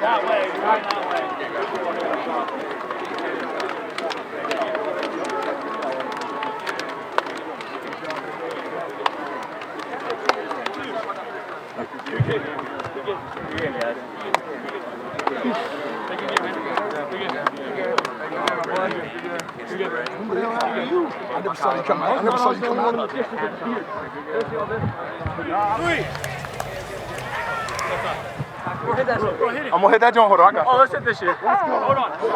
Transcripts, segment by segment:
That way, right that way. You're good. You're good, guys. I never saw you come out. I'm gonna hit that joint. Hold on, I got you. Oh, let's hit this shit. Hold on. We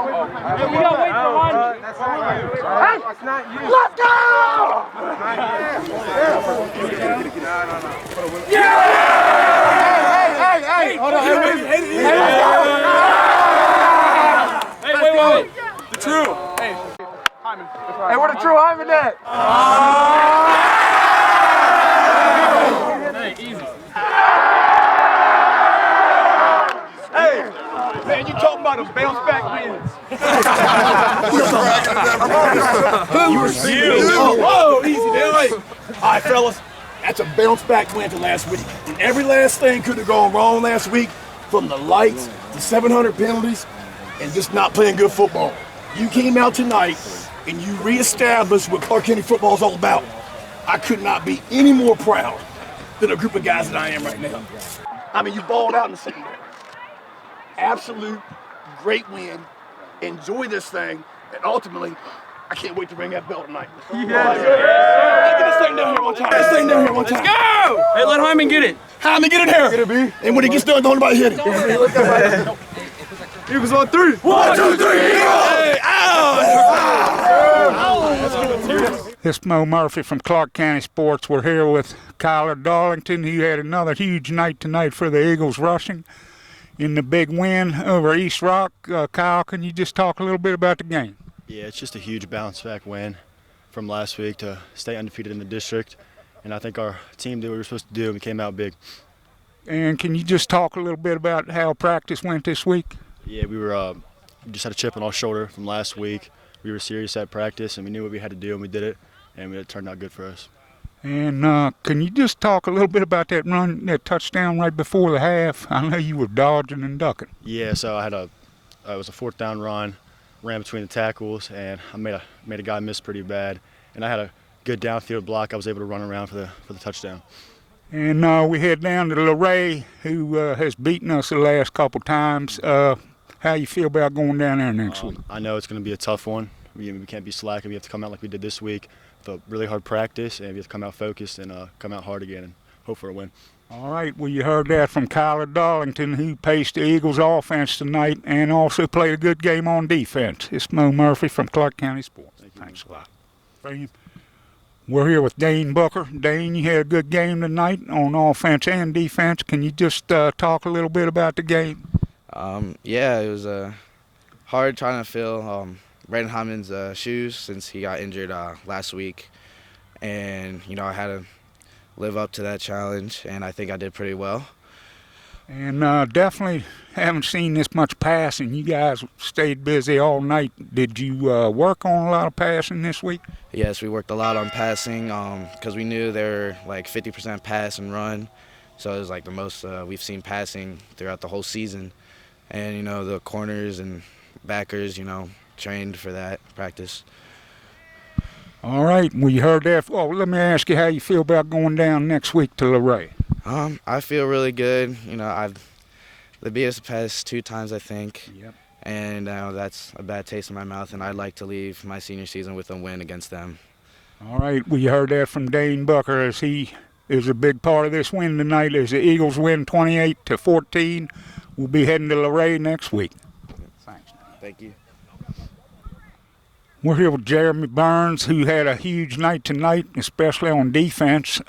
gotta wait for one. That's not you. Hey, That's not you. let's go! Hey! Hold on. Wait. The true. Hey, Hyman. Hey, where the true Hyman at? Man, you talking about a bounce back wins. You were serious. Whoa, easy, man. All right, fellas, that's a bounce back win to last week. And every last thing could have gone wrong last week, from the lights to 700 penalties and just not playing good football. You came out tonight and you reestablished what Clarke County football is all about. I could not be any more proud than a group of guys that I am right now. I mean, you balled out in the secondary. Absolute great win. Enjoy this thing, and ultimately, I can't wait to ring that bell tonight. Yes. Get this thing down here one time. Let's Go! Hey, let Hyman get it. Hyman, get in here. Get it, B. And when he gets done, don't nobody hit him. Eagles on 3. 1, 2, 3, Hey, This is Mo Murphy from Clarke County Sports. We're here with Kyler Darlington. He had another huge night tonight for the Eagles rushing in the big win over East Rock. Kyle, can you just talk a little bit about the game? Yeah, it's just a huge bounce-back win from last week to stay undefeated in the district. And I think our team did what we were supposed to do, and we came out big. And can you just talk a little bit about how practice went this week? Yeah, we just had a chip on our shoulder from last week. We were serious at practice, and we knew what we had to do, and we did it, and it turned out good for us. And can you just talk a little bit about that run, that touchdown right before the half? I know you were dodging and ducking. Yeah, so it was a 4th down run, ran between the tackles, and I made a guy miss pretty bad. And I had a good downfield block. I was able to run around for the touchdown. And we head down to Luray, who has beaten us the last couple times. How you feel about going down there next week? I know it's going to be a tough one. We can't be slacking. We have to come out like we did this week with a really hard practice, and we have to come out focused and come out hard again and hope for a win. All right, well, you heard that from Kyler Darlington, who paced the Eagles' offense tonight and also played a good game on defense. It's Mo Murphy from Clarke County Sports. Thanks a lot. We're here with Dane Booker. Dane, you had a good game tonight on offense and defense. Can you just talk a little bit about the game? Yeah, it was hard trying to fill Brandon Hyman's shoes since he got injured last week. And, I had to live up to that challenge, and I think I did pretty well. And definitely haven't seen this much passing. You guys stayed busy all night. Did you work on a lot of passing this week? Yes, we worked a lot on passing because we knew they were like 50% pass and run. So it was like the most we've seen passing throughout the whole season. And, the corners and backers, trained for that practice. All right, well, you heard that. Well, let me ask you how you feel about going down next week to Luray. I feel really good. They beat us the past 2 times, I think. Yep. And that's a bad taste in my mouth, and I'd like to leave my senior season with a win against them. All right, well, you heard that from Dane Booker, as he is a big part of this win tonight. As the Eagles win 28-14, we'll be heading to Luray next week. Thanks. Thank you. We're here with Jeremy Burns, who had a huge night tonight, especially on defense.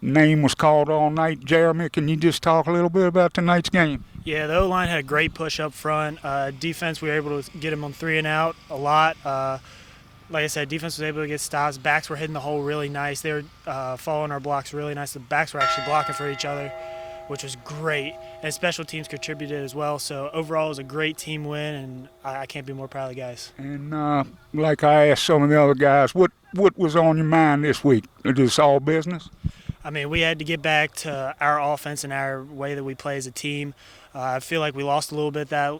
Name was called all night. Jeremy, can you just talk a little bit about tonight's game? Yeah, the O-line had a great push up front. Defense, we were able to get them on 3 and out a lot. Like I said, defense was able to get stops. Backs were hitting the hole really nice. They were following our blocks really nice. The backs were actually blocking for each other, which was great. And special teams contributed as well. So overall, it was a great team win, and I can't be more proud of the guys. And like I asked some of the other guys, what was on your mind this week? Is this all business? I mean, we had to get back to our offense and our way that we play as a team. I feel like we lost a little bit of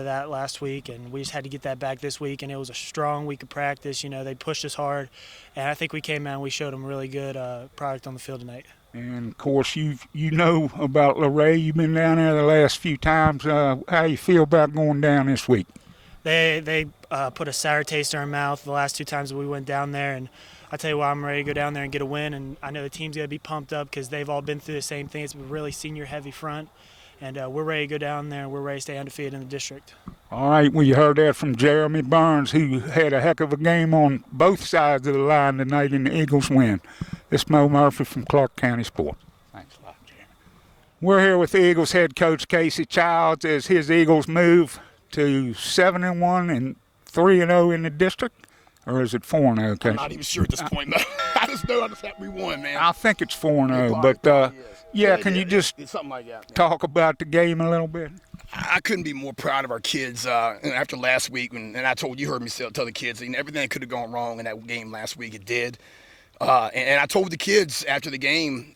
that last week, and we just had to get that back this week. And it was a strong week of practice. You know, they pushed us hard, and I think we came out and we showed them really good product on the field tonight. And of course, you know about Luray. You've been down there the last few times. How you feel about going down this week? They put a sour taste in our mouth the last 2 times that we went down there, and I tell you what, I'm ready to go down there and get a win. And I know the team's gonna be pumped up because they've all been through the same thing. It's a really senior-heavy front, and we're ready to go down there and we're ready to stay undefeated in the district. All right, well, you heard that from Jeremy Burns, who had a heck of a game on both sides of the line tonight in the Eagles win. It's Mo Murphy from Clarke County Sports. Thanks a lot, Jeremy. We're here with the Eagles head coach Casey Childs as his Eagles move to 7-1 and 3-0 in the district, or is it 4-0? I'm not even sure at this point, man. I just know that we won, man. I think it's 4-0, but yeah, can you just something like that, talk about the game a little bit? I couldn't be more proud of our kids. After last week, and I told you, heard me tell the kids, everything could have gone wrong in that game last week, it did. And I told the kids after the game,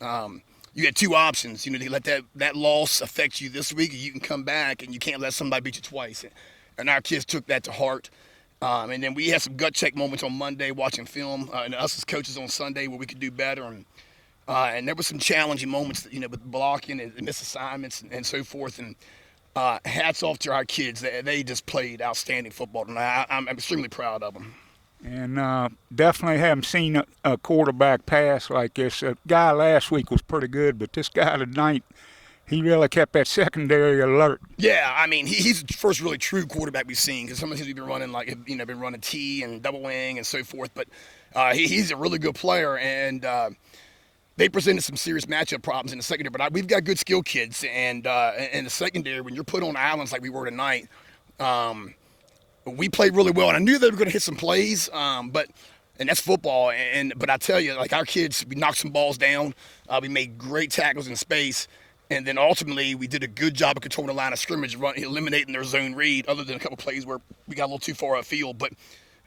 you had 2 options. You know, to let that loss affect you this week, or you can come back and you can't let somebody beat you twice. And our kids took that to heart. And then we had some gut check moments on Monday watching film, and us as coaches on Sunday where we could do better. And there were some challenging moments, with blocking and missed assignments and so forth. And hats off to our kids. They just played outstanding football tonight. I'm extremely proud of them. And definitely haven't seen a quarterback pass like this. A guy last week was pretty good, but this guy tonight, he really kept that secondary alert. Yeah, I mean, he's the first really true quarterback we've seen, because some of the things we've been running, been running T and double wing and so forth. But he's a really good player, and they presented some serious matchup problems in the secondary. But we've got good skill kids, and in the secondary, when you're put on islands like we were tonight, we played really well. And I knew they were going to hit some plays, and that's football. But I tell you, like, our kids, we knocked some balls down. We made great tackles in space. And then ultimately, we did a good job of controlling the line of scrimmage, eliminating their zone read, other than a couple plays where we got a little too far upfield. But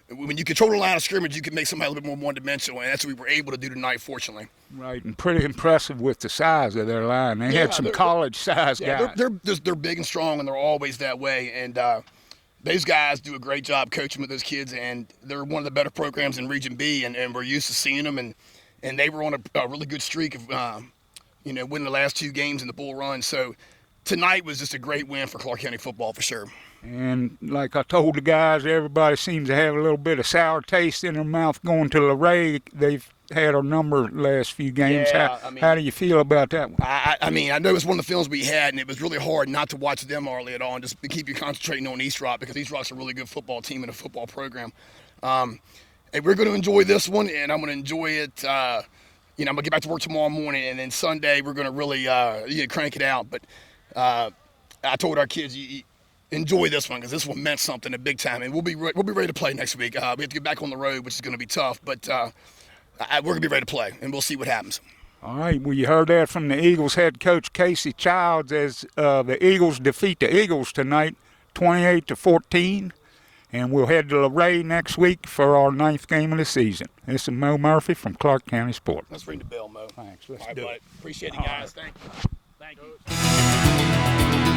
when you control the line of scrimmage, you can make somebody a little bit more one-dimensional, and that's what we were able to do tonight, fortunately. Right, and pretty impressive with the size of their line. They had some college-sized guys. They're big and strong, and they're always that way. And those guys do a great job coaching with those kids, and they're one of the better programs in Region B, and we're used to seeing them. And they were on a really good streak of winning the last 2 games in the Bull Run. So tonight was just a great win for Clarke County football for sure. And like I told the guys, everybody seems to have a little bit of sour taste in their mouth going to Luray. They've had a number of last few games. Yeah, how do you feel about that one? I mean, I know it's one of the films we had, and it was really hard not to watch them hardly at all and just keep you concentrating on East Rock, because East Rock's a really good football team and a football program. And we're going to enjoy this one, and I'm going to enjoy it. I'm going to get back to work tomorrow morning, and then Sunday we're going to really crank it out. But I told our kids, enjoy this one, because this one meant something, a big time, and we'll be ready to play next week. We have to get back on the road, which is going to be tough, but we're going to be ready to play, and we'll see what happens. All right, well, you heard that from the Eagles head coach Casey Childs as the Eagles defeat the Eagles tonight, 28-14. And we'll head to Luray next week for our 9th game of the season. This is Mo Murphy from Clarke County Sports. Let's ring the bell, Mo. Thanks. Let's All right, do buddy. it. Appreciate it, guys. Thank you.